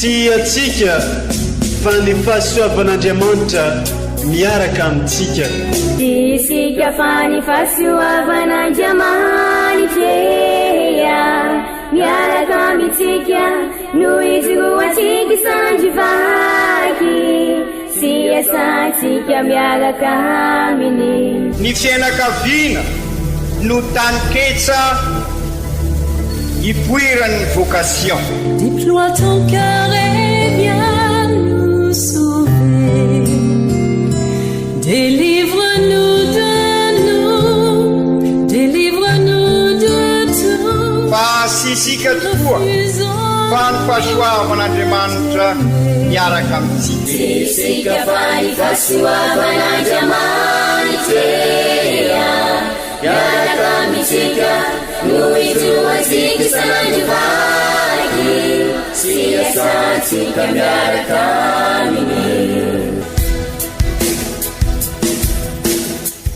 Tsy atsika fa ny fahasoavan'Andriamanitra miaraka amintsika. Isika fa ny fahasoavan'Andriamanitra miaraka amintsika no izoatsika sandrivaky sy asantsika miaraka aminy. Ny fianakaviana no taniketsa ipoiran'ny vocation. Déploie ton cœur et viens nous sauver. Délivre-nous de nous, délivre-nous de tout. Fa sisika tokoa fa ny fahasoavan'Andriamanitra miaraka amintsika. Sisika fa ny fahasoavan'Andriamanitra miaraka amintsika no izoatsika sandrivaky sy asantsika miaraka aminy.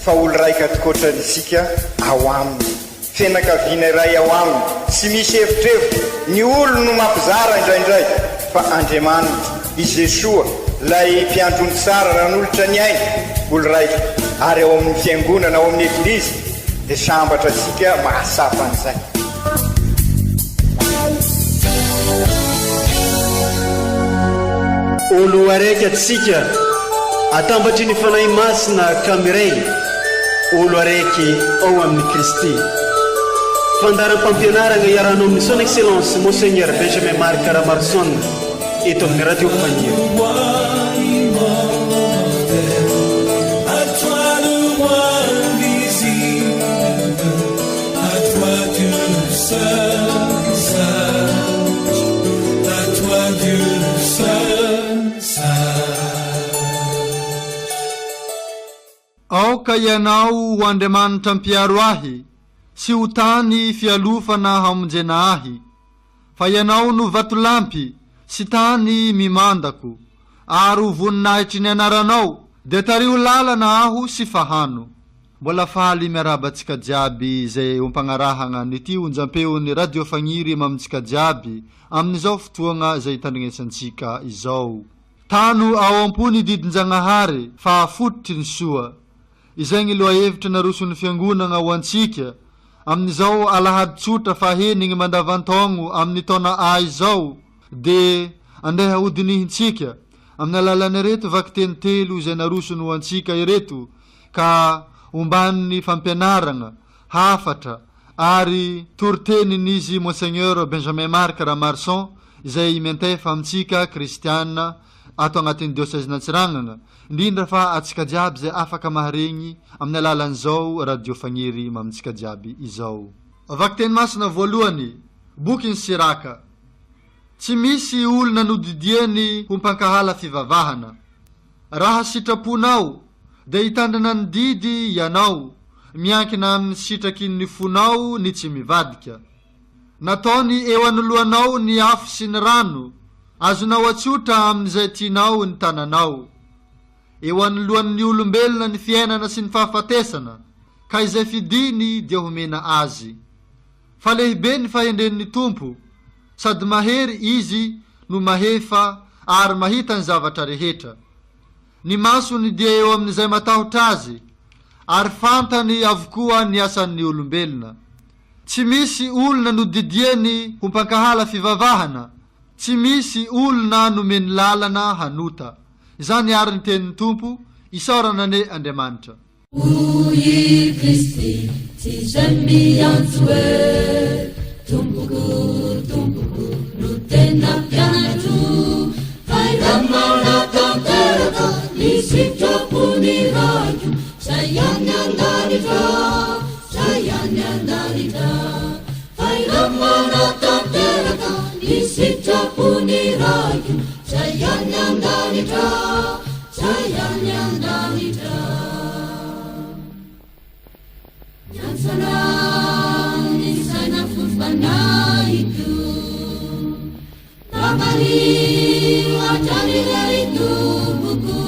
Fa olo raika atokotran'isika ao aminy, fianakaviana iray ao aminy, tsy misy hevitrevitra. Ny olo no mampizara indraindray, fa Andriamanitra i Jesoa lay mpiandrony tsara ran'olotra ny aina, olo raika. Ary ao amin'ny fiangonana, ao amin'ny eglizy dia sambatra tsika mahasafa an'izay. Olo araiky atsika atambatry ny fanahy masina kamiray, olo araiky ao amin'ny Kristy. Fandaram-pampianarana iaranao amin'ny son excellence Monseigneur Benjamin Marc Caramarson eto amin'ny radio Fagniry. Aoka ianao ho Andriamanitra mpiaro ahy, sy ho tany fialofana hamonjena ahy. Fa ianao no vatolampy sy tany mimandako, ary ho voninahitry ny anaranao, de tario lalana aho sy fahano. Mbola faly miarabantsika jiaby izay ompanarahana nity onjam-peon'ny radio Fagniry mamintsika jiaby amin'izao fotoagna izay tandrignesantsika izao. Tano ao ampony didin-Janahary fa fototry ny soa. Izay ny loahevitra naroson'ny fiangonana ho antsika amin'izao alahady tsotra fahenigny mandavantaogno amin'ny taona A izao, de andeha hodinihintsika amin'ny alalany reto vakiteny telo izay narosony ho antsika ireto, ka omban'ny fampianarana hafatra ary toritenin'izy Monseigneur Benjamin Marc Caramarson izay mentefa amintsika kristiana ato agnatin'ny diocèse Antsiragnana, indrindra fa atsika jiaby zay afaka maharegny amin'ny alalan'izao radio Fagniry mamintsika jiaby izao. Vakiteny masina voalohany, boky ny Siraka. Tsy misy olona nodidiany ho mpankahala fivavahana. Raha sitraponao de hitandrina ny didy ianao, miankina amin'ny sitrakin'ny fonao ny tsy mivadika. Nataony eo anoloanao ny afo sy ny rano, azonao atsotra amin'izay tianao ny tananao. Eo anoloan'ny olombelona ny fiainana sy ny fahafatesana, ka izay fidiny dia homena azy. Fa lehibe ny fahendren'ny Tompo, sady mahery izy no mahefa ary mahita ny zavatra rehetra. Ny masony dia eo amin'izay matahotra azy, ary fantany avokoa ny asan'ny olombelona. Tsy misy olona nodidiany ho mpankahala fivavahana, tsy misy olona nomeny lalana hanota. Izany ary ny tenin'ny Tompo, isaorana ne Andriamanitra. Oye Kristi, tsy zay miantso e, tompoko, no tena mpianatro, fairamana tanteraka, ny sitrapony raiko, zay any andanitra, fairamana tanteraka, ny sitrapony raiko, zay any andanitra. Nyansanani sana fufanaitu, tabari wajari itu buku,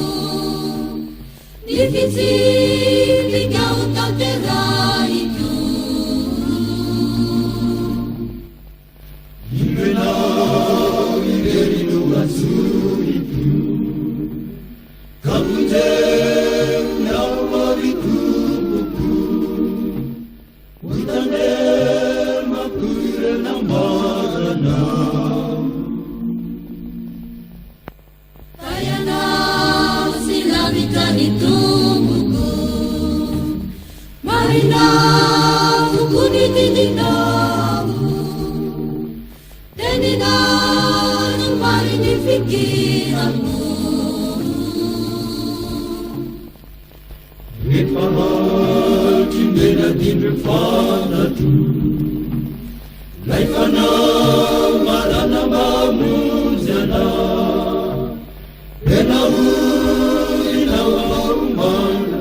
divisi tiga utatera itu. Imena Marina Fukunitinao Denina Marini Fikiramu Nifahati Mena Dindrafanatu Laifana Marana Mamuzana Benahu Inawamana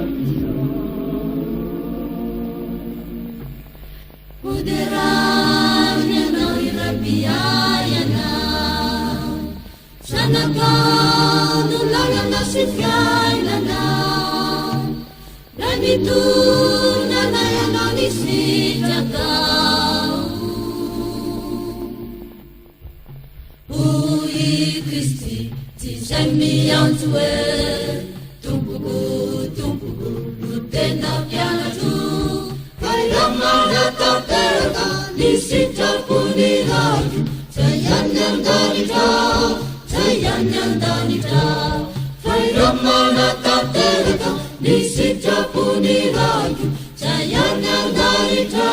Uderanya na irabiyayana Sanagaw nulangan na sifyaylana Nanitu na nayanan isitagaw Ui Kristi tijamiantwe Tumpuku Utena pianatu Kairamana taterga Nisita puniraju Sayanyang danita Kairamana taterga Nisita puniraju Sayanyang danita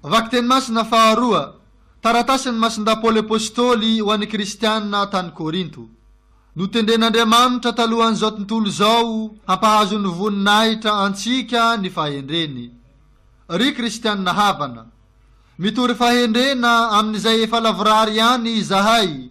Vakten masina faharoa, taratasin'ny masindapoly apôstôly ho an'ny kristianina tany Korinto. Notendren'Andriamanitra talohan'izao tontolo izao hampahazo ny voninahitra antsika ny fahendreny. Ry kristianina havana, mitory fahendrena amin'izay efa lavorary ihany izahay,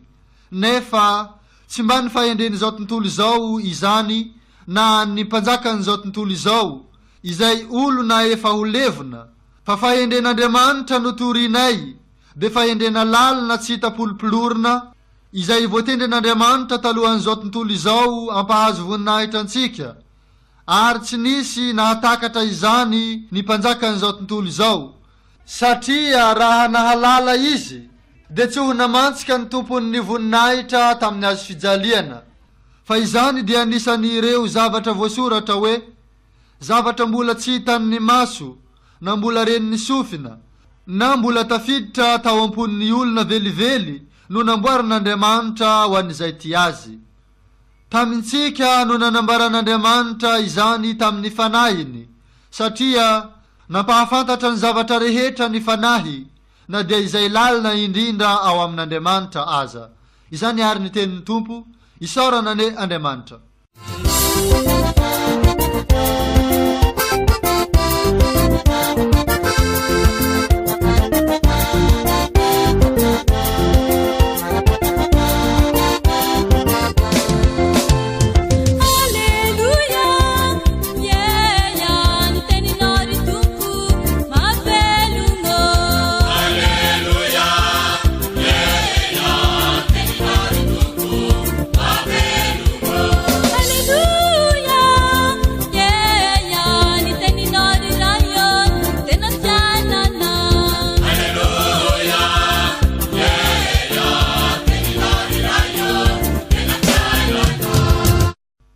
nefa tsy mba ny fahendren'izao tontolo izao izany na ny mpanjakan'izao tontolo izao, izay olona efa ho levona, fa fahendren'Andriamanitra notorinay, de fahendrena lalina tsy hita polopolorina, izay voatendren'Andriamanitra talohan'izao tontolo izao ampahazo voninahitra antsika, ary tsy nisy nahatakatra izany ny mpanjakan'izao tontolo izao, satria raha nahalala izy, de tsy ho namantsika ny tompon'ny voninahitra tamin'ny azo fijaliana. Fa izany dia anisany ireo zavatra voasoratra hoe, zavatra mbola tsy hitan'ny maso, na mbola ren'ny sofina, na mbola tafiditra tao amponin'ny olona velively no namboaran'Andriamanitra ho an'izay ty azy. Tamintsika no nanambaran'Andriamanitra izany tamin'ny fanahiny, satria nampahafantatra ny zavatra rehetra ny fanahy, na dia izay lalina indrindra ao amin'Andriamanitra aza. Izany ary ny tenin'ny Tompo, isaorana ne Andriamanitra.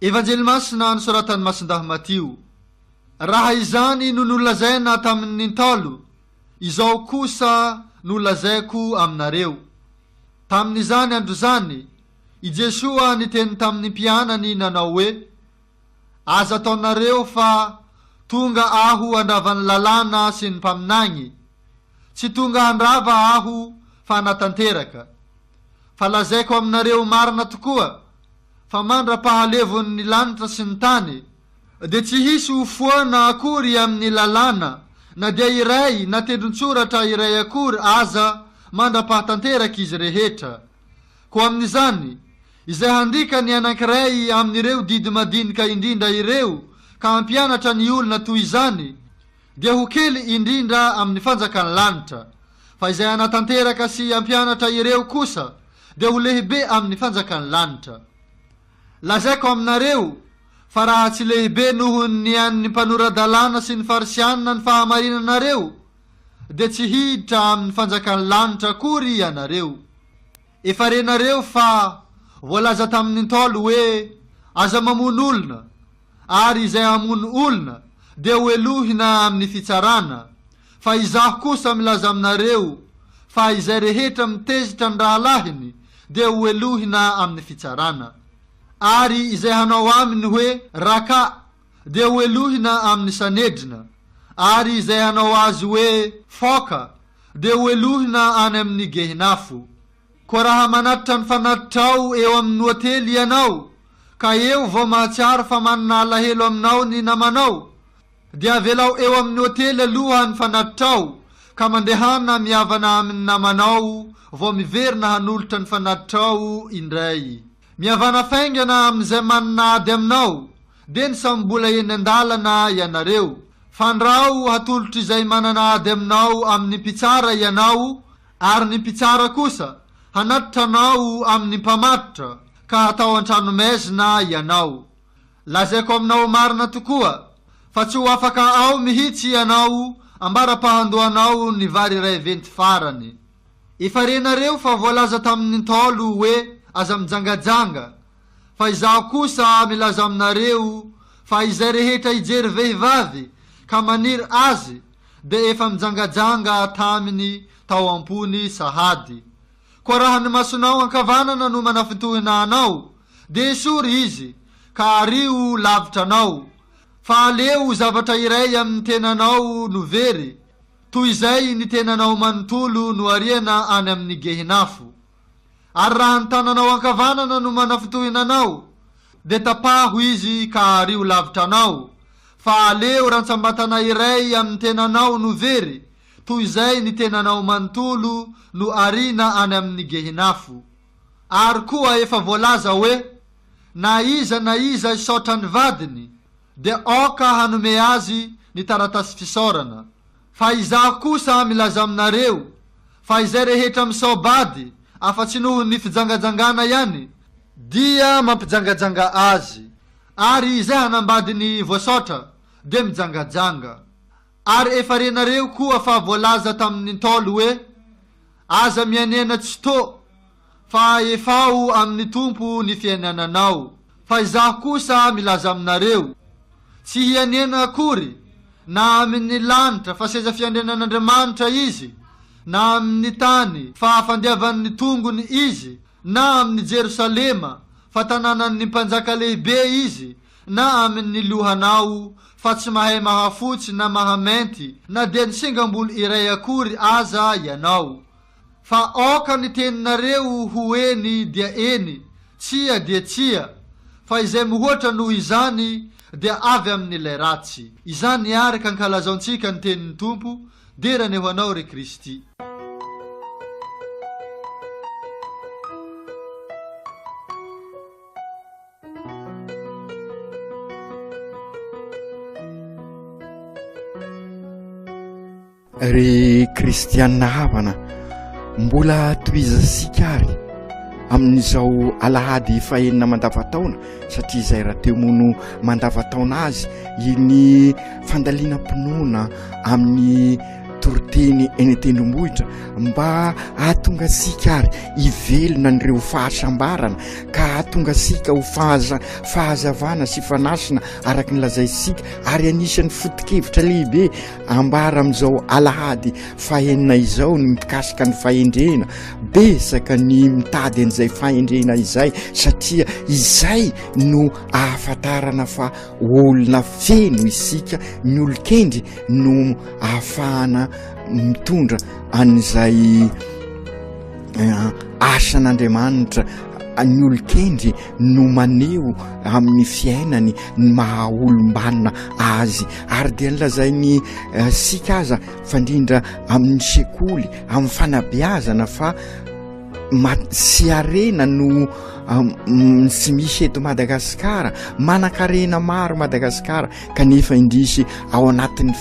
Evanjely masina nosoratan'ny masindahy Matio. Raha izany no nolazaina tamin'ny Nintolo, izao kosa nolazaiko aminareo. Tamin'izany andro zany, i Jesoa niteny tamin'ny mpianany nanao hoe, aza ataonareo fa tonga aho andravan'ny lalàna sy ny mpaminagny, tsy tonga handrava aho fa hanatanteraka. Fa lazaiko aminareo marina tokoa, fa mandra-pahalevon'ny lanitra sy ny tany, de tsy hisy hofoana akory amin'ny lalàna, na dia iray na tendron-tsoratra iray akory aza mandra-pahatanteraka izy rehetra. Ko amin'izany, izay handika ny anankiray amin'ireo didy madinika indrindra ireo, ka ampianatra ny olona toy izany, dia ho kely indrindra amin'ny fanjakany lanitra, fa izay anatanteraka sy ampianatra ireo kosa, dia ho lehibe amin'ny fanjakany lanitra. Lazaiko aminareo, fa raha tsy lehibe noho ny an'ny mpanoradalana sy ny farisianina ny fahamarinanareo, de tsy hiditra amin'ny fanjakany lanitra akory ianareo. Efa renareo fa voalaza tamin'ny Nintolo hoe aza mamono olona, ary izay amono olona de ho elohina amin'ny fitsarana. Fa izaho kosa milaza aminareo fa izay rehetra mitezitra ny rahalahiny dia hoelohina amin'ny fitsarana. Ary izay hanao aminy hoe raka dia hoelohina amin'ny sanedrina. Ary izay hanao azy hoe foka dia hoelohina any amin'ny gehinafo. Koa raha manatitra ny fanatitrao eo amin'ny hotely ianao, ka eo vao mahatsiaro fa manana alahelo aminao ny namanao, dia avelao eo amin'ny hotely aloha ny fanatitrao, ka mandehana miavana amin'ny namanao vao miverina hanolotra ny fanatitrao indray. Miavana faingana amin'izay manana ady aminao, dia ny sambola eny andalana ianareo. Fandrao hatolotra izay manana ady aminao amin'ny mpitsara ianao, ary ny mpitsara kosa hanatitra anao amin'ny mpamatotra, ka hatao antrano mezina ianao. Lazaiko aminao marina tokoa fa tsy ho afaka ao mihitsy ianao ambara-pahandoanao ny vary iray venty farany. Efa renareo fa voalaza tamin'ny tolo hoe aza mijangajanga, fa izaho kosa milaza aminareo fa izay rehetra ijery vehivavy ka maniry azy dia efa mijangajanga taminy tao ampony sahady. Koa raha ny masonao ankavanana no manafitohina anao, dia esory izy ka ario lavitra anao, fa aleo zavatra iray amin'ny tenanao no very, toy izay ny tenanao manontolo no ariana any amin'ny gehinafo. Ary raha ny tananao ankavanana no manafitohina anao, dia tapaho izy ka ario lavitra anao, fa aleo rantsambatana iray amin'ny tenanao no very, toy izay ny tenanao manontolo no arina any amin'ny gehinafo. Ary koa efa voalaza hoe na iza isaotra ny vadiny dia oka hanome azy ny taratasy fisaorana. Fa izaho kosa milaza aminareo fa izay rehetra misaobady afa-tsy noho ny fijangajangana ihany dia mampijangajanga azy, ary izay hanambady ny voasaotra dia mijangajanga. Ary efa renareo koa fa voalaza tamin'ny tolo hoe aza mianena tsy to fa efao amin'ny tompo ny fiainananao. Fa izaho kosa milaza aminareo tsy hianena akory na amin'ny lanitra fa seza fiandrenan'Andriamanitra izy, na amin'ny tany fa fandiavan'ny tongony izy, na amin'ny Jerosalema fa tanànan'ny mpanjaka lehibe izy, na amin'ny lohanao fa tsy mahay mahafotsy na mahamenty na dia ny singambolo iray akory aza ianao. Fa oka ny teninareo ho eny dia eny, tsia dia tsia, fa izay mihoatra noho izany dia avy amin'ilay ratsy. Izany araka ankalazaontsika ny tenin'ny Tompo, derany ho anao re Kristy. Ry kristianina havana, mbola toizasika ary amin'izao alahady fahenina mandavataona, satria izay raha teo mono mandavataona azy iny fandaliana-pinoana amin'ny toriteny eny an-tendrombohitra mba ahatonga sika ary ivelona n'ireo fahasambarana, ka ahatonga sika ho fahazavana sy fanasina araka ny lazaisika, ary anisan'ny foto-kevitra lehibe ambara amin'izao alahady fahenina izao ny mikasika ny fahendrena, besaka ny mitady an'izay fahendrena izay, satria izay no ahafantarana fa olona feno isika, ny olon-kendry no ahafahana mitondra an'izay asan'Andriamanitra. Ny olon-kendry no maneho amin'ny fiainany ny maha olombanina azy, ary dia nilazainy sika aza fandrindra amin'ny sekoly, amin'ny fanabeazana fa sy arena no sy misy eto Madagasikara, manan-karena maro Madagasikara, kanefa indrisy ao anatin'ny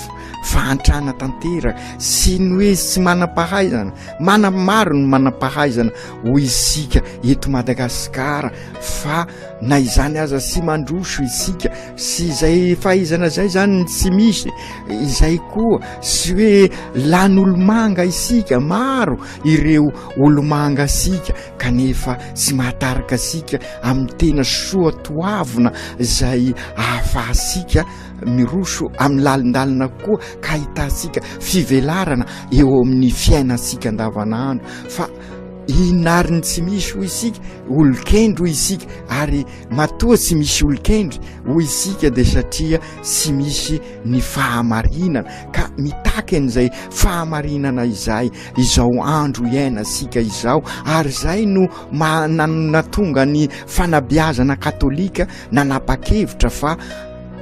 fahantrana tanteraka sy ny hoe sy manam-pahaizana, maro ny manam-pahaizana ho isika eto Madagasikara, fa na izany aza sy mandroso isika, sy izay fahaizana zay zany tsy misy, izay koa sy hoe lan'olomanga isika, maro ireo olomanga sika, kanefa sy mahataraka sika amin'ny tena soa toavina izay ahafahasika miroso amin'ny lalindalina koa, ka ahitasika fivelarana eo amin'ny fiainasika andavanandro. Fa inariny tsy misy ho isika olon-kendry ho isika ary matoa tsy misy olon-kendry ho isika de satria tsy misy ny fahamarinana ka mitaky an'izay fahamarinana izay izao andro iainasika izao ary zay no natonga ny fanabeazana katolika nanapa-kevitra fa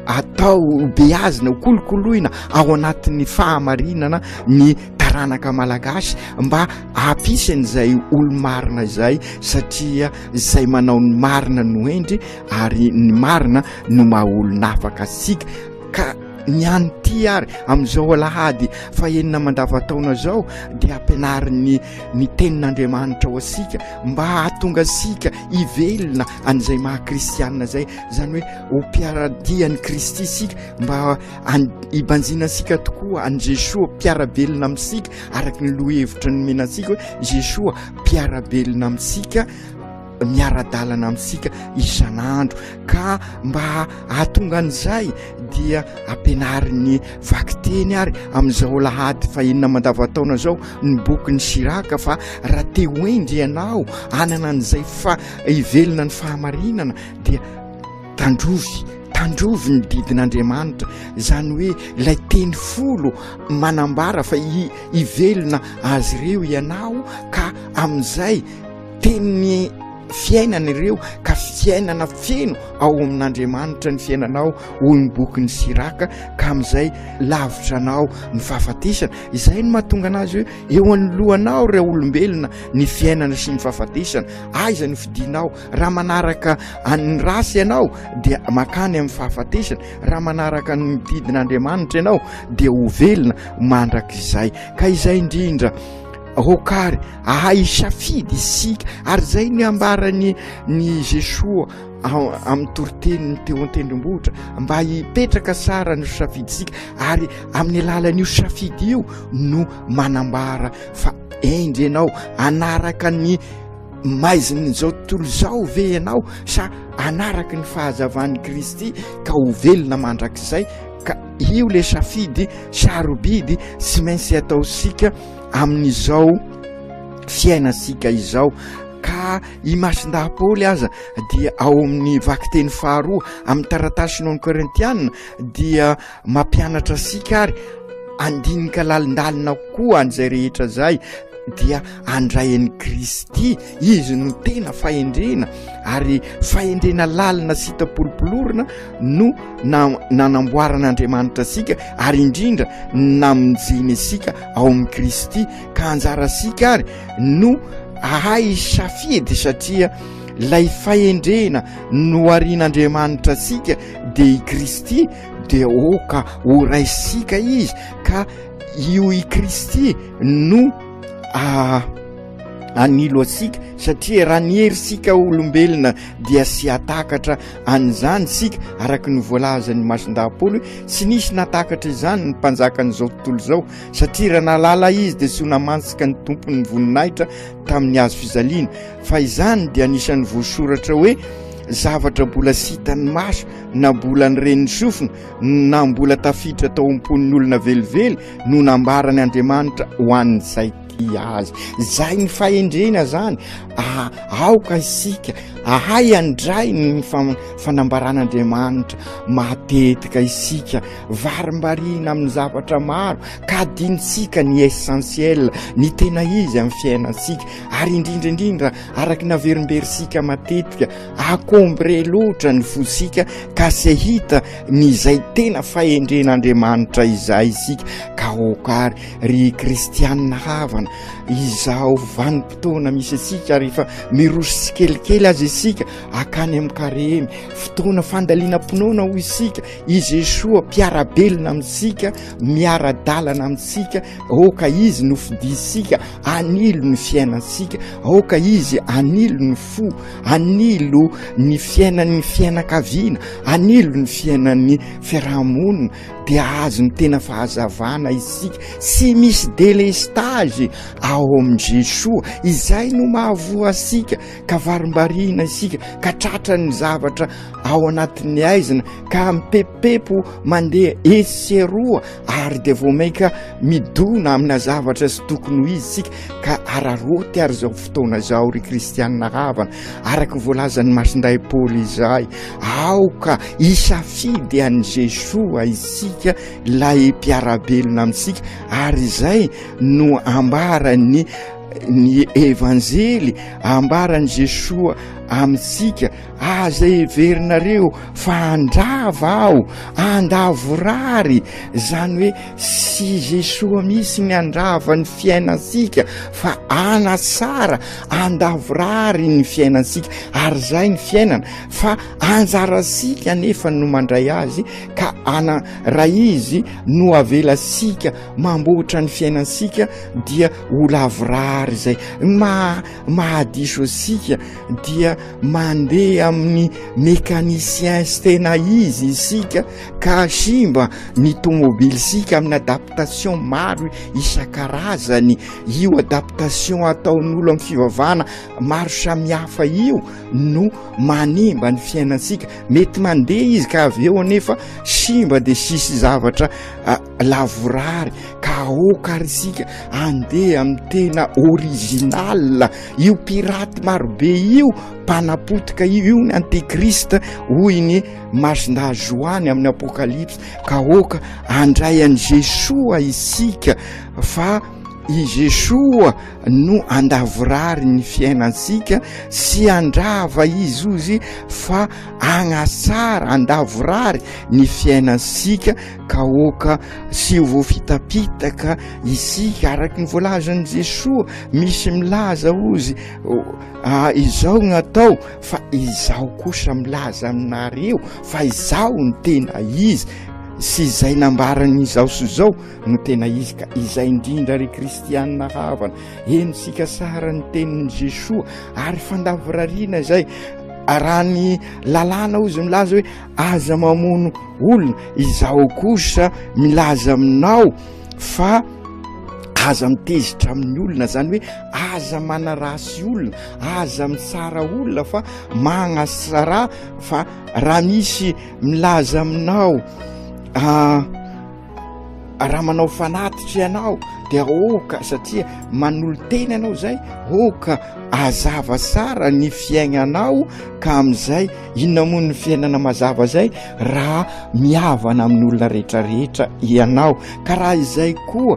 atao beazina kolokoloina ao anatin'ny fahamarinana ny taranaka malagasy mba ampisan'izay olo-marina izay satria izay manao ny marina no endry ary ny marina no maha-olonafaka asika ka ny anyty ary amin'izao alahady fahenina mandavataona zao dia ampianariny ny tenin'Andriamanitra ho asika mba hahatonga asika ivelona an'izay maha-kristianina zay zany hoe ho mpiaradian'ny Kristy isika mba ibanjina asika tokoa an' Jesoa mpiarabelona amintsika araky ny lohevitra ny menasika hoe Jesoa mpiarabelona amintsika miara-dalana amintsika isan'andro ka mba hahatonga an'izay dia ampianariny vakiteny ary amin'izao lahady fahenina mandavataona zao ny bokyny Siraka fa raha te ho endry ianao anana an'izay ivelona ny fahamarinana dia tandrovy ny didin'Andriamanitra zany hoe ilay teny folo manambara fa ivelona azy ireo ianao ka amin'izay teny fiainana ireo ka fiainana feno ao amin'Andriamanitra ny fiainanao hoy ny bokyny Siraka ka amin'izay lavitranao ny fahafatesana izay no mahatonga anazy hoe eo anoloanao ireo olombelona ny fiainana sy ny fahafatesana aiza ny fidinao raha manaraka ny rasy ianao dia makany amin'ny fahafatesana raha manaraka ny didin'Andriamanitra ianao dia ho velona mandrak'izay ka izay indrindra hokary ahay safidy isika ary zay ny ambarany ny Jesoa amin'ny toriteniny teo an-tendrombohitra mba hipetraka sara ny safidysika ary amin'ny alalan'io safidy io no manambara fa endry ianao anaraka ny maizin'izao tontolo zao ve ianao sa anaraka ny fahazavan'ny Kristy ka ho velona mandrak'izay ka io le safidy sarobidy sy maintsy ataosika amin'izao fiainasika izao ka i Masin-dahapoly aza dia ao amin'ny vakiteny faharoa amin'ny taratasy ny Korintianina dia mampianatra asika ary andinika lalindalina koa an'izay rehetra zay dia andrayan'ny Kristy izy no tena fahendrena ary fahendrena lalina sy tapolopolorina no nanamboaran'Andriamanitra asika ary indrindra namonjeny asika ao amin'ny Kristy ka anjara asika ary no ahay safidy satria lay fahendrena no arian'Andriamanitra asika dia i Kristy dia oka ho raisika izy ka io i Kristy no anilo asika satria raha nierisika olombelona dia sy atakatra an'izany sika araky ny voalazan'ny Masin-dahapoly tsy nisy natakatra izany ny mpanjakan'izao tontolo zao satria raha nalala izy dia sy ho namantsika ny tompony voninahitra tamin'ny hazo fizaliana fa izany dia anisan'ny voasoratra hoe zavatra mbola sitan'ny maso na mbola nyren'ny sofina na mbola tafiditra tao am-pon'ny olona velively no nambarany Andriamanitra ho an'izay azy zay ny fahendrena zany aoka isika ahay andray ny fanambaran'Andriamanitra matetika isika varimbarina amin'ny zavatra maro ka adinitsika ny essentiel ny tena izy amin'ny fiainansika ary indrindraindrindra araky naverimberisika matetika akombre loatra ny fosika ka sy hita ny zay tena fahendren'Andriamanitra izay isika ka okary ry kristianina havana izao vanim-potoana misy asika rehefa miroso sy kelikely azy isika akany amin'ny karemy fotoana fandaliana-ponoana ho isika i Jesoa mpiarabelona amintsika miara-dalana amintsika oka izy no fidisika anilo ny fiainansika oka izy anilo ny fo anilo ny fiainan'ny fiainakaviana anilo ny fiainan'ny fiarahamonina dia azo ny tena fahazavana isika sy misy delestage ao am Jesoa, izay no mahavoa asika ka varimbarina isika ka tratra ny zavatra ao anatin'ny aizina ka mipepepo mandeha eseroa ary de vao maika midona amina zavatra sy tokony ho izy sika ka araroty ary zao fotoana zao ry kristianina havana araka voalazan'ny masinday Paoly izay aoka isafidy an'i Jesoa isika lay mpiarabelona amintsika ary izay no ambarany ny evanjely ambarany Jesoa amitsika aza everinareo fa andrava aho andavorary zany hoe sy Jesoa misy ny andrava ny fiainansika fa anatsara andavorary ny fiainansika ary zay ny fiainana fa anjarasika nefa no mandray azy ka raha izy no avelasika mamboatra ny fiainansika dia olavorary zay mahadiso asika dia mandeha amin'ny mécanicien tena izy isika ka simba ny tomobily sika amin'ny adaptation maro isan-karazany io adaptation ataon'olo amin'ny fivavahana maro samihafa io no manimba ny fiainansika mety mandeha izy ka avy eo anefa simba de sisy zavatra lavorary ka okarisika andeha amin'ny tena original io pirate marobe io mpanapotika io ny antikrista hoy ny masinda Joany amin'ny apokalypsy ka oka andray an'i Jesoa isika fa i Jesoa no andavorary ny fiainansika sy andrava izy ozy fa agnatsara andavorary ny fiainansika ka oka sy voafitapitaka isika araky ny voalazan'i Jesoa misy milaza ozy izao gn'atao fa izao kosa milaza aminareo fa izao ny tena izy sy izay nambarany izao sy izao no tena izy ka izay indrindra ry kristianina havana ensika sara ny tenin'i Jesoa ary fandavorariana zay raha ny lalàna ozy milaza hoe aza mamono olona izao kosa milaza aminao fa aza mitezitra amin'ny olona zany hoe aza manarasy olona aza mitsara olona fa magnatsara fa raha misy milaza aminao raha manao fanatitra ianao dia oka satria manolo tena ianao zay oka azava tsara ny fiainanao ka am'izay inona moa ny fiainana mazava zay raha miavana amin'olona rehetrarehetra ianao ka raha izay koa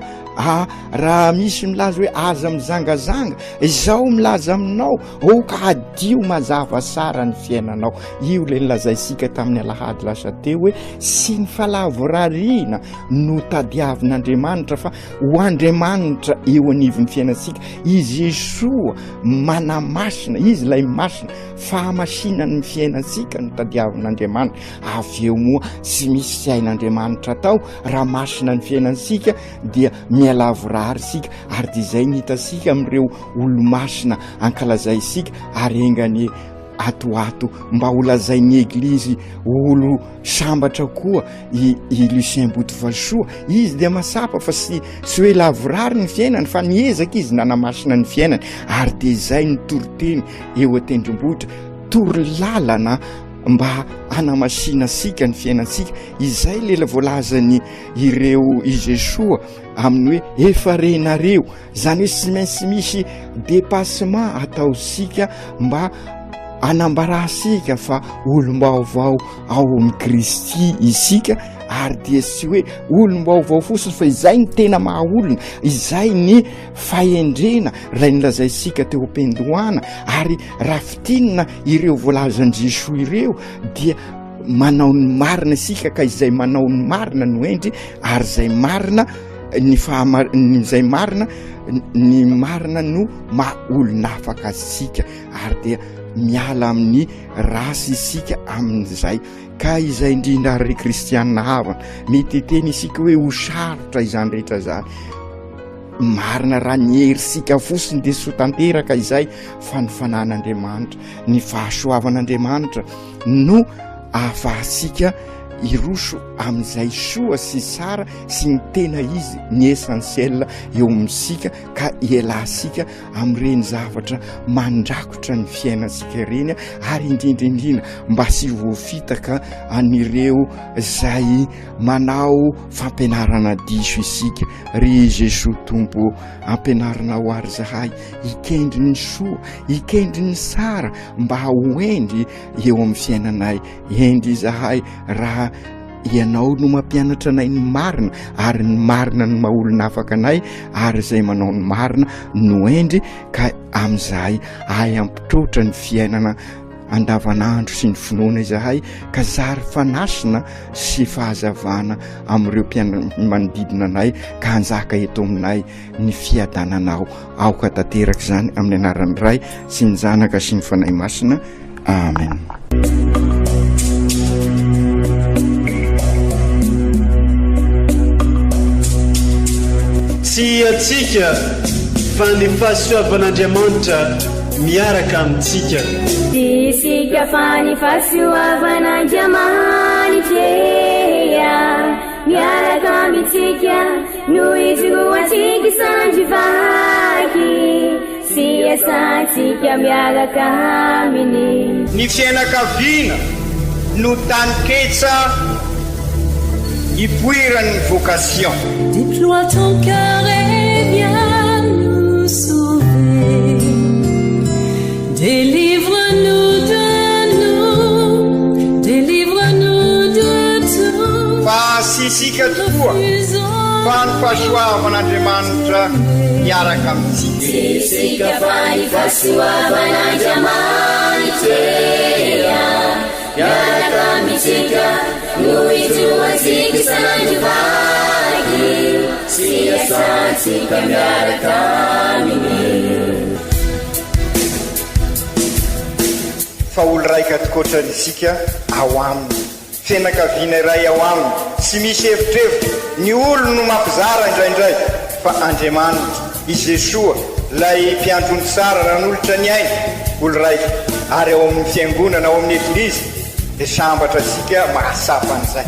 raha misy milaza hoe aza mizangazanga izao milaza aminao oka adio mazava tsara ny fiainanao io le nilazaisika tamin'ny alahady lasa teo hoe sy ny falavorariana no tadiavin'Andriamanitra fa ho Andriamanitra eo anivon'ny fiainansika izy Jesoa manamasina izy lay masina fahamasinany ny fiainansika no tadiavin'Andriamanitra avy eo moa sy misy sy ain'Andriamanitra atao raha masina ny fiainansika dia mialavorary sika ary dia izay nihitasika amin'ireo olo-masina ankalazay isika arengany atoato mba ho lazain'ny eglizy olo sambatra koa i Lucien Botovasoa izy dia masapa fa sy hoe lavorary ny fiainany fa niezaka izy nanamasina ny fiainany ary dia izay ny toroteny eo an-tendrombohitra tory lalana mba anamasina sika ny fiainansika izay lela voalazany ireo i Jesoa amin'ny hoe efa renareo zany hoe sy maintsy misy dépassement atao sika mba anambarasika fa olom-baovao ao amin'ny Kristy isika ary dia sy hoe olom-baovao fosiny fa izay ny tena mahaolona izay ny fahendrena raha nilazaisika teo am-pendohana ary raha fitinina ireo voalazan'i Jesoa ireo dia manao ny marina isika ka izay manao ny marina no endry ary izay marina zay marina ny marina no maha-olona afaka asika ary dia miala amin'ny rasy isika amin'izay ka izay indrindra ry kristianina havana mety teny isika hoe ho sarotra izany rehetra zany marina raha nierisika fosiny dia so tanteraka izay fa ny fanan'Andriamanitra ny fahasoavan'Andriamanitra no ahafahasika iroso amin'izay soa sy sara sy ny tena izy ny essentiel eo amin'sika ka ialasika amin'ireny zavatra mandrakotra ny fiainantsika reny ary indrindraindrindra mba sy voafitaka an'ireo zay manao fampianarana diso isika ry Jesosy tompo ampianarana ho ary zahay ikendry ny soa ikendry ny sara mba hoendry eo amin'ny fiainanay endry zahay raha ianao no mampianatra anay ny marina ary ny marina ny maha-olona afaka anay ary izay manao ny marina no endry ka amin'izay ay ampitrotra ny fiainana andavanandro sy ny finoana izahay ka zary fanasina sy fahazavana amin'ireo manodidina anay ka hanjaka eto aminay ny fiadananao aoka tanteraka izany amin'ny anaran'ny Ray sy ny Zanaka sy ny Fanahy Masina. Amen. Tsy atsika fa ny fahasoavan'Andriamanitra miaraka amintsika. Isika fa ny fahasoavan'Andriamanitra miaraka amintsika noho izy roatsika isanjivaky sy asantsika miaraka aminy. Ny fianakaviana no taniketsa ipoiran'ny vocation. Déploie ton cœur et viens nous sauver. Délivre-nous de tout. Fa sisika tokoa fa ny fahasoavan'Andriamanitra miaraka amintsika. Sisika fa ny fahasoavan'Andriamanitra miaraka amintsika noho izy roatsika isanjivaky sy asantsika miaraka aminy. Fa olo raika tokoatranisika ao aminy fianakaviana iray ao aminy sy misy hevitrevitra ny olo no mampizara indraindray fa Andriamanitra i Jesosy lay mpiandrony tsara ran'olotra ny aina olo raika ary ao amin'ny fiangonana ao amin'ny eglizy dia sambatra sika mahasapa an'izay.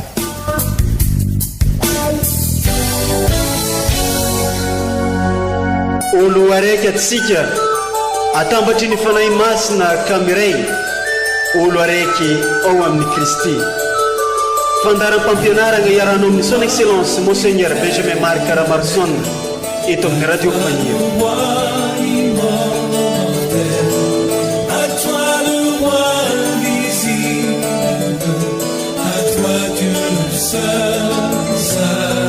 Olo araiky atsika atambatry ny fanahy masina kamiray olo araiky ao amin'ny Kristy. Fandaram-pampianarana iarahana amin'ny son excellence Monseigneur Benjamin Marc Caramarson eto amin'ny radio Fania. À toi le roi invisible, à toi Dieu seul.